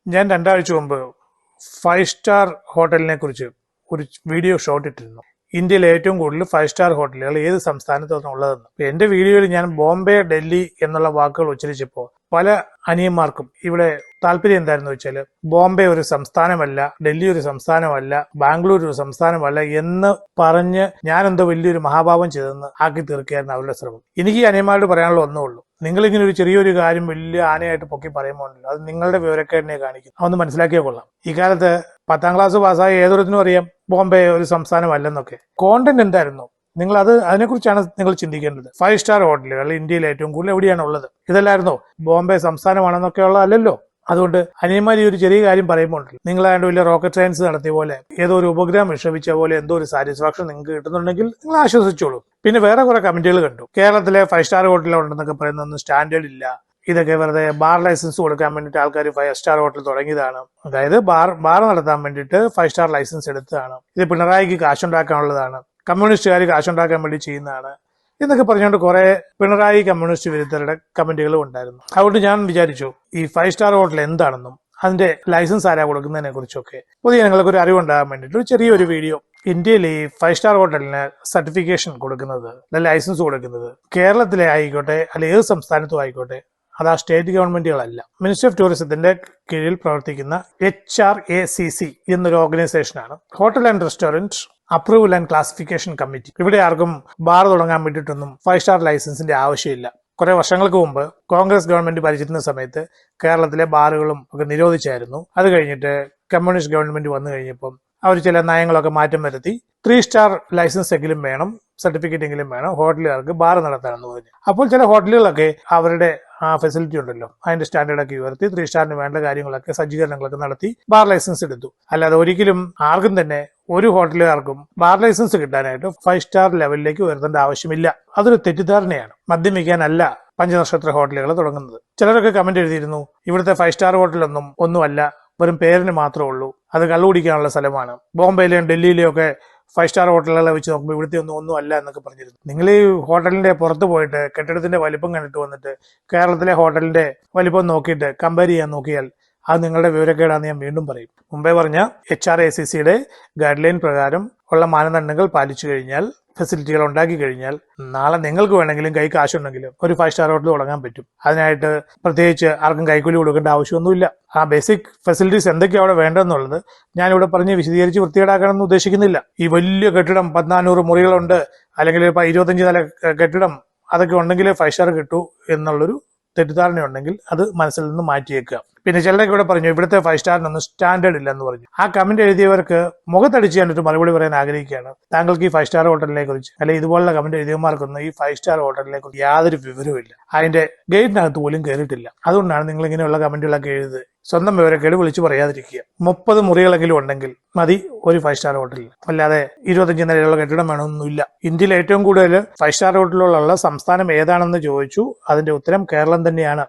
ഞാൻ 2 ആഴ്ച മുമ്പ് 5 സ്റ്റാർ ഹോട്ടലിനെ കുറിച്ച് ഒരു വീഡിയോ ഷോട്ട് ഇട്ടിരുന്നു. ഇന്ത്യയിലെ ഏറ്റവും കൂടുതൽ 5 സ്റ്റാർ ഹോട്ടലുകൾ ഏത് സംസ്ഥാനത്താണ് ഉള്ളതെന്ന്. എന്റെ വീഡിയോയിൽ ഞാൻ ബോംബെ, ഡൽഹി എന്നുള്ള വാക്കുകൾ ഉച്ചരിച്ചപ്പോൾ പല അനിയന്മാർക്കും ഇവിടെ താല്പര്യം എന്തായിരുന്നു വെച്ചാൽ, ബോംബെ ഒരു സംസ്ഥാനമല്ല, ഡൽഹി ഒരു സംസ്ഥാനമല്ല, ബാംഗ്ലൂർ ഒരു സംസ്ഥാനമല്ല എന്ന് പറഞ്ഞ് ഞാനെന്തോ വലിയൊരു മഹാഭാവം ചെയ്തെന്ന് ആക്കി തീർക്കുകയായിരുന്നു അവരുടെ ശ്രമം. എനിക്ക് ഈ അനിയന്മാരോട് പറയാനുള്ള ഒന്നേ ഉള്ളൂ, നിങ്ങളിങ്ങനെ ഒരു ചെറിയൊരു കാര്യം വലിയ ആനയായിട്ട് പൊക്കി പറയുമ്പോൾ അത് നിങ്ങളുടെ വിവരക്കേടിനെ കാണിക്കും. അതൊന്ന് മനസ്സിലാക്കിയേ കൊള്ളാം. ഈ കാലത്ത് 10ാം ക്ലാസ് പാസ്സായ ഏതൊരുത്തിനും അറിയാം ബോംബെ ഒരു സംസ്ഥാനമല്ലെന്നൊക്കെ. കോണ്ടന്റ് എന്തായിരുന്നു, നിങ്ങൾ അതിനെക്കുറിച്ചാണ് നിങ്ങൾ ചിന്തിക്കേണ്ടത്. 5 സ്റ്റാർ ഹോട്ടലുകൾ ഇന്ത്യയിൽ ഏറ്റവും കൂടുതൽ എവിടെയാണ് ഉള്ളത്? ഇതല്ലായിരുന്നോ ബോംബെ സംസ്ഥാനമാണെന്നൊക്കെ ഉള്ളതല്ലോ. അതുകൊണ്ട് അനിയന്മാർ ഈ ഒരു ചെറിയ കാര്യം പറയുമ്പോൾ നിങ്ങളാണ്ട് വലിയ റോക്കറ്റ് സയൻസ് നടത്തിയ പോലെ, ഏതോ ഒരു ഉപഗ്രഹം വിക്ഷേപിച്ച പോലെ എന്തോ ഒരു സാറ്റിസ്ഫാക്ഷൻ നിങ്ങൾക്ക് കിട്ടുന്നുണ്ടെങ്കിൽ നിങ്ങൾ ആശ്വസിച്ചോളൂ. പിന്നെ വേറെ കുറെ കമന്റുകൾ കണ്ടു. കേരളത്തിലെ 5 സ്റ്റാർ ഹോട്ടലുണ്ടെന്നൊക്കെ പറയുന്നൊന്നും സ്റ്റാൻഡേർഡ് ഇല്ല, ഇതൊക്കെ വെറുതെ ബാർ ലൈസൻസ് കൊടുക്കാൻ വേണ്ടിയിട്ട് ആൾക്കാർ 5 സ്റ്റാർ ഹോട്ടൽ തുടങ്ങിയതാണ്. അതായത് ബാർ നടത്താൻ വേണ്ടിയിട്ട് 5 സ്റ്റാർ ലൈസൻസ് എടുത്തതാണ്. ഇത് പിണറായിക്ക് കാശുണ്ടാക്കാനുള്ളതാണ്, കമ്മ്യൂണിസ്റ്റുകാർ കാശുണ്ടാക്കാൻ വേണ്ടി ചെയ്യുന്നതാണ് എന്നൊക്കെ പറഞ്ഞുകൊണ്ട് കുറെ പിണറായി കമ്മ്യൂണിസ്റ്റ് വിരുദ്ധരുടെ കമന്റുകളും ഉണ്ടായിരുന്നു. അതുകൊണ്ട് ഞാൻ വിചാരിച്ചു ഈ 5 സ്റ്റാർ ഹോട്ടൽ എന്താണെന്നും അതിന്റെ ലൈസൻസ് ആരാ കൊടുക്കുന്നതിനെ കുറിച്ചൊക്കെ പൊതുജനങ്ങൾക്ക് ഒരു അറിവുണ്ടാകാൻ വേണ്ടിയിട്ട് ഒരു ചെറിയൊരു വീഡിയോ. ഇന്ത്യയിൽ ഈ 5 സ്റ്റാർ ഹോട്ടലിന് സർട്ടിഫിക്കേഷൻ കൊടുക്കുന്നത്, ലൈസൻസ് കൊടുക്കുന്നത് കേരളത്തിലെ ആയിക്കോട്ടെ അല്ലെ ഏത് സംസ്ഥാനത്തും ആയിക്കോട്ടെ, അത് ആ സ്റ്റേറ്റ് ഗവൺമെന്റുകളല്ല. മിനിസ്ട്രി ഓഫ് ടൂറിസത്തിന്റെ കീഴിൽ പ്രവർത്തിക്കുന്ന HRACC എന്നൊരു ഓർഗനൈസേഷനാണ് hotel and restaurant approval and classification committee. ഇവിടെ ആർക്കും ബാർ തുടങ്ങാൻ വേണ്ടിയിട്ടൊന്നും 5 സ്റ്റാർ ലൈസൻസിന്റെ ആവശ്യമില്ല. കുറെ വർഷങ്ങൾക്ക് മുമ്പ് കോൺഗ്രസ് ഗവൺമെന്റ് ഭരിച്ചിരുന്ന സമയത്ത് കേരളത്തിലെ ബാറുകളും ഒക്കെ നിരോധിച്ചായിരുന്നു. അത് കഴിഞ്ഞിട്ട് കമ്മ്യൂണിസ്റ്റ് ഗവൺമെന്റ് വന്നു കഴിഞ്ഞപ്പം അവർ ചില നയങ്ങളൊക്കെ മാറ്റം വരുത്തി 3 സ്റ്റാർ ലൈസൻസ് എങ്കിലും വേണം, സർട്ടിഫിക്കറ്റ് എങ്കിലും വേണം ഹോട്ടലുകാർക്ക് ബാർ നടത്താനെന്ന് പറഞ്ഞു. അപ്പോൾ ചില ഹോട്ടലുകളൊക്കെ അവരുടെ ഫെസിലിറ്റി ഉണ്ടല്ലോ അതിന്റെ സ്റ്റാൻഡേർഡൊക്കെ ഉയർത്തി 3 സ്റ്റാറിന് വേണ്ട കാര്യങ്ങളൊക്കെ സജ്ജീകരണങ്ങളൊക്കെ നടത്തി ബാർ ലൈസൻസ് എടുത്തു. അല്ലാതെ ഒരിക്കലും ആർക്കും തന്നെ ഒരു ഹോട്ടലുകാർക്കും ബാർ ലൈസൻസ് കിട്ടാനായിട്ട് 5 സ്റ്റാർ ലെവലിലേക്ക് ഉയർത്തേണ്ട ആവശ്യമില്ല. അതൊരു തെറ്റിദ്ധാരണയാണ്. മദ്യം വിൽക്കാനല്ല 5 നക്ഷത്ര ഹോട്ടലുകൾ തുടങ്ങുന്നത്. ചിലരൊക്കെ കമന്റ് എഴുതിയിരുന്നു, ഇവിടുത്തെ 5 സ്റ്റാർ ഹോട്ടലൊന്നും ഒന്നുമല്ല, വെറും പേരിന് മാത്രമേ ഉള്ളൂ, അത് കള്ളുകുടിക്കാനുള്ള സ്ഥലമാണ്. ബോംബെയിലെയും ഡൽഹിയിലെയും ഒക്കെ 5 സ്റ്റാർ ഹോട്ടലുകളെ വെച്ച് നോക്കുമ്പോൾ ഇവിടുത്തെ ഒന്നും അല്ല എന്നൊക്കെ പറഞ്ഞിരുന്നു. നിങ്ങൾ ഈ ഹോട്ടലിന്റെ പുറത്ത് പോയിട്ട് കെട്ടിടത്തിന്റെ വലിപ്പം കണ്ടിട്ട് വന്നിട്ട് കേരളത്തിലെ ഹോട്ടലിന്റെ വലിപ്പം നോക്കിയിട്ട് കമ്പയർ ചെയ്യാൻ നോക്കിയാൽ അത് നിങ്ങളുടെ വിവരക്കേടാന്ന് ഞാൻ വീണ്ടും പറയും. മുമ്പേ പറഞ്ഞ HRACCയുടെ ഗൈഡ് ലൈൻ പ്രകാരം ഉള്ള മാനദണ്ഡങ്ങൾ പാലിച്ചു കഴിഞ്ഞാൽ, ഫെസിലിറ്റികൾ ഉണ്ടാക്കി കഴിഞ്ഞാൽ, നാളെ നിങ്ങൾക്ക് വേണമെങ്കിലും കൈ കാശുണ്ടെങ്കിലും ഒരു 5 സ്റ്റാർ ഹോട്ടൽ തുടങ്ങാൻ പറ്റും. അതിനായിട്ട് പ്രത്യേകിച്ച് ആർക്കും കൈക്കൂലി കൊടുക്കേണ്ട ആവശ്യമൊന്നുമില്ല. ആ ബേസിക് ഫെസിലിറ്റീസ് എന്തൊക്കെയാണ് അവിടെ വേണ്ടതെന്നുള്ളത് ഞാനിവിടെ പറഞ്ഞ് വിശദീകരിച്ച് വൃത്തികേടാക്കണമെന്ന് ഉദ്ദേശിക്കുന്നില്ല. ഈ വലിയ കെട്ടിടം 1400 മുറികളുണ്ട്, അല്ലെങ്കിൽ 25 നില കെട്ടിടം അതൊക്കെ ഉണ്ടെങ്കിൽ 5 സ്റ്റാർ കിട്ടൂ എന്നുള്ളൊരു തെറ്റിദ്ധാരണയുണ്ടെങ്കിൽ അത് മനസ്സിൽ നിന്ന് മാറ്റിയേക്കുക. പിന്നെ ചിലരൊക്കെ ഇവിടെ പറഞ്ഞു ഇവിടുത്തെ 5 സ്റ്റാറിനൊന്നും സ്റ്റാൻഡേർഡ് ഇല്ല എന്ന് പറഞ്ഞു. ആ കമന്റ് എഴുതിയവർക്ക് മുഖത്തടിച്ച് ഞാനൊരു മറുപടി പറയാൻ ആഗ്രഹിക്കുകയാണ്. താങ്കൾക്ക് ഈ 5 സ്റ്റാർ ഹോട്ടലിനെ കുറിച്ച് അല്ലെങ്കിൽ ഇതുപോലുള്ള കമന്റ് എഴുതിയവന്മാർക്കൊന്നും ഈ 5 സ്റ്റാർ ഹോട്ടലിനെ കുറിച്ച് യാതൊരു വിവരവും ഇല്ല, അതിന്റെ ഗേറ്റിനകത്ത് പോലും കയറിയിട്ടില്ല. അതുകൊണ്ടാണ് നിങ്ങൾ ഇങ്ങനെയുള്ള കമന്റുകളൊക്കെ എഴുതുന്നത്. സ്വന്തം വിവരക്കേട് വിളിച്ചു പറയാതിരിക്കുക. 30 മുറികളെങ്കിലും ഉണ്ടെങ്കിൽ മതി ഒരു 5 സ്റ്റാർ ഹോട്ടലിൽ, അല്ലാതെ 25 നിലയുള്ള കെട്ടിടം വേണമെന്നൊന്നുമില്ല. ഇന്ത്യയിൽ ഏറ്റവും കൂടുതൽ 5 സ്റ്റാർ ഹോട്ടലുകളുള്ള സംസ്ഥാനം ഏതാണെന്ന് ചോദിച്ചു. അതിന്റെ ഉത്തരം കേരളം തന്നെയാണ്.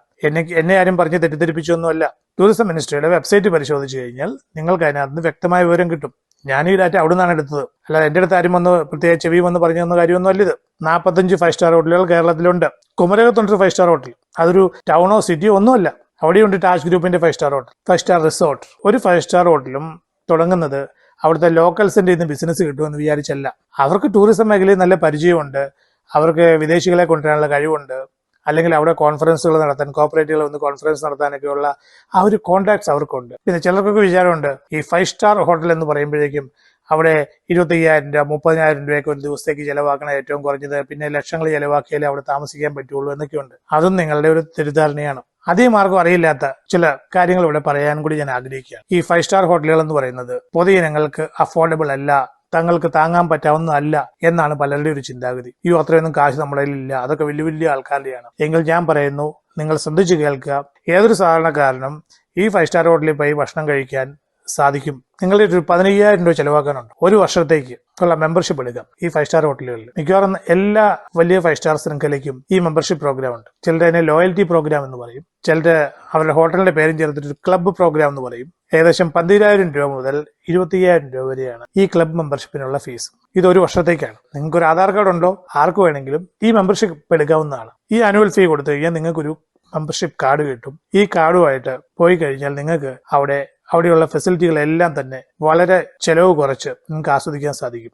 എന്നെ ആരും പറഞ്ഞ് തെറ്റിദ്ധരിപ്പിച്ചൊന്നുമല്ല. ടൂറിസം മിനിസ്ട്രിയുടെ വെബ്സൈറ്റ് പരിശോധിച്ചു കഴിഞ്ഞാൽ നിങ്ങൾക്ക് അതിനകത്ത് വ്യക്തമായ വിവരം കിട്ടും. ഞാൻ ഈ ഡാറ്റ അവിടെ നിന്നാണ് എടുത്തത്, അല്ലാതെ എന്റെ അടുത്ത് ആരും വന്ന് പ്രത്യേക ചെവി വന്ന് പറഞ്ഞു തന്ന കാര്യമൊന്നും അല്ല ഇത്. 45 5 സ്റ്റാർ ഹോട്ടലുകൾ കേരളത്തിലുണ്ട്. കുമരകത്തുണ്ട് 5 സ്റ്റാർ ഹോട്ടൽ. അതൊരു ടൗണോ സിറ്റിയോ ഒന്നുമല്ല. അവിടെയുണ്ട് താജ് ഗ്രൂപ്പിന്റെ 5 സ്റ്റാർ ഹോട്ടൽ, 5 സ്റ്റാർ റിസോർട്ട്. ഒരു 5 സ്റ്റാർ ഹോട്ടലും തുടങ്ങുന്നത് അവിടുത്തെ ലോക്കൽസിന്റെ ഇന്ന് ബിസിനസ് കിട്ടുമെന്ന് വിചാരിച്ചല്ല. അവർക്ക് ടൂറിസം മേഖലയിൽ നല്ല പരിചയമുണ്ട്, അവർക്ക് വിദേശികളെ കൊണ്ടുവരാനുള്ള കഴിവുണ്ട്, അല്ലെങ്കിൽ അവിടെ കോൺഫറൻസുകൾ നടത്താൻ, കോർപ്പറേറ്റുകൾ വന്ന് കോൺഫറൻസ് നടത്താനൊക്കെയുള്ള ആ ഒരു കോൺടാക്ട്സ് അവർക്കുണ്ട്. പിന്നെ ചിലർക്കൊക്കെ വിചാരമുണ്ട് ഈ 5 സ്റ്റാർ ഹോട്ടൽ എന്ന് പറയുമ്പോഴേക്കും അവിടെ 25,000 രൂപ 30,000 രൂപയൊക്കെ ഒരു ദിവസത്തേക്ക് ചെലവാക്കണം ഏറ്റവും കുറഞ്ഞത്, പിന്നെ ലക്ഷങ്ങൾ ചെലവാക്കിയാലേ അവിടെ താമസിക്കാൻ പറ്റുള്ളൂ എന്നൊക്കെയുണ്ട്. അതും നിങ്ങളുടെ ഒരു തെറ്റിദ്ധാരണയാണ്. അധികം ആർക്കും അറിയില്ലാത്ത ചില കാര്യങ്ങൾ ഇവിടെ പറയാൻ കൂടി ഞാൻ ആഗ്രഹിക്കുകയാണ്. ഈ 5 സ്റ്റാർ ഹോട്ടലുകൾ എന്ന് പറയുന്നത് പൊതുജനങ്ങൾക്ക് അഫോർഡബിൾ അല്ല, തങ്ങൾക്ക് താങ്ങാൻ പറ്റാവുന്നതല്ല എന്നാണ് പലരുടെ ഒരു ചിന്താഗതി. അത്രയൊന്നും കാശ് നമ്മുടെ കയ്യിലില്ല, അതൊക്കെ വലിയ വലിയ ആൾക്കാരുടെയാണ്. എങ്കിൽ ഞാൻ പറയുന്നു, നിങ്ങൾ ശ്രദ്ധിച്ചു കേൾക്കുക. ഏതൊരു സാധാരണക്കാരനും ഈ 5 സ്റ്റാർ ഹോട്ടലിൽ പോയി ഭക്ഷണം കഴിക്കാൻ സാധിക്കും. നിങ്ങൾ ഒരു 15,000 രൂപ ചെലവാക്കാനുണ്ട് ഒരു വർഷത്തേക്ക് ഉള്ള മെമ്പർഷിപ്പ് എടുക്കാം ഈ 5 സ്റ്റാർ ഹോട്ടലുകളിൽ. മിക്കവാറും എല്ലാ വലിയ 5 സ്റ്റാർ ശൃംഖലയ്ക്കും ഈ മെമ്പർഷിപ്പ് പ്രോഗ്രാം ഉണ്ട്. ചിലർ അതിനെ ലോയൽറ്റി പ്രോഗ്രാം എന്ന് പറയും, ചിലർ അവരുടെ ഹോട്ടലിന്റെ പേരും ചേർത്തിട്ട് ഒരു ക്ലബ്ബ് പ്രോഗ്രാം എന്ന് പറയും. ഏകദേശം 12,000 രൂപ മുതൽ 25,000 രൂപ വരെയാണ് ഈ ക്ലബ് മെമ്പർഷിപ്പിനുള്ള ഫീസ്. ഇത് ഒരു വർഷത്തേക്കാണ്. നിങ്ങൾക്ക് ഒരു ആധാർ കാർഡ് ഉണ്ടോ ആർക്ക് വേണമെങ്കിലും ഈ മെമ്പർഷിപ്പ് എടുക്കാവുന്നതാണ്. ഈ ആനുവൽ ഫീ കൊടുത്തു കഴിഞ്ഞാൽ നിങ്ങൾക്കൊരു മെമ്പർഷിപ്പ് കാർഡ് കിട്ടും. ഈ കാർഡുമായിട്ട് പോയി കഴിഞ്ഞാൽ നിങ്ങൾക്ക് അവിടെയുള്ള ഫെസിലിറ്റികളെല്ലാം തന്നെ വളരെ ചെലവ് കുറച്ച് നിങ്ങൾക്ക് ആസ്വദിക്കാൻ സാധിക്കും.